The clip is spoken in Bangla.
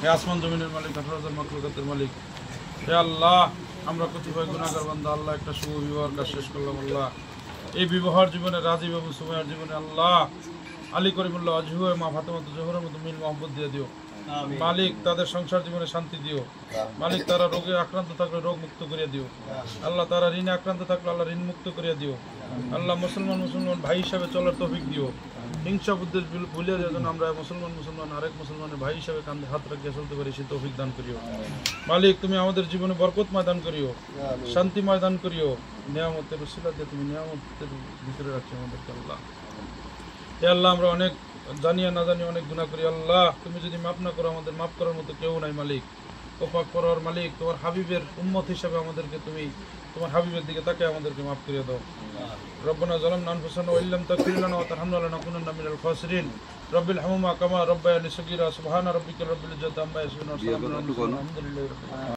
হে আসমান জমিনের মালিক, 18,000 মাখলুকাতের মালিক, হে আল্লাহ, আমরা কতিপয় গুনাহগার বান্দা আল্লাহ একটা শুভ বিবাহের কাজ শেষ করলাম। আল্লাহ, এই বিবাহের জীবনে রাজীব এবং সুমাইয়ার জীবনে আল্লাহ আলী করিমুল্লাহ আজহু মা ফাতেমাতুল জোহরের মতো মিল মোহাম্মদ দিয়ে দিও মালিক। তাদের সংসার জীবনে শান্তি দিও মালিক। তারা রোগে আক্রান্ত থাকলে রোগ মুক্ত করিয়া দিও আল্লাহ। তারা ঋণে আক্রান্ত থাকলে আল্লাহ ঋণ মুক্ত করিয়া দিও আল্লাহ। মুসলমান ভাই হিসাবে চলার তৌফিক দিও। হিংসা বুদ্ধির ভুলিয়া যাওয়ার জন্য আমরা মুসলমান আরেক মুসলমানের ভাই হিসাবে কাঁধে হাত রাখিয়া চলতে পারি, সে তৌফিক দান করিও মালিক। তুমি আমাদের জীবনে বরকতময় দান করিও, শান্তিময় দান করিও। নিয়ামতের উসিলা দিয়ে তুমি নিয়ামতের ভিতরে রাখছি আমাদেরকে আল্লাহ। হে আল্লাহ, আমরা অনেক জানিয়া না জানিয়ে অনেক গুনাহ করি আল্লাহ। তুমি যদি মাফ না করো, আমাদের মাফ করার মতো কেউ নাই মালিক। ওপাক পরার মালিক, তোমার হাবিবের উম্মত হিসাবে আমাদেরকে তুমি তোমার হাবিবের দিকে তাকে আমাদেরকে মাফ করিয়ে দাও। রব্বানা যালামনা আনফুসানা ওয়া ইল্লাম তাগফির লানা ওয়া তারহামনা লানাকুনান্না মিনাল খাসিরিন। রব্বিল হামহুমা কামা রাব্বায়ানি সগীরা। সুবহানা রাব্বিকা রাব্বিল ইজ্জাতি আম্মা ইয়াসিফুন ওয়া সালামুন আলাল মুরসালিন। আলহামদুলিল্লাহি রাব্বিল আলামিন।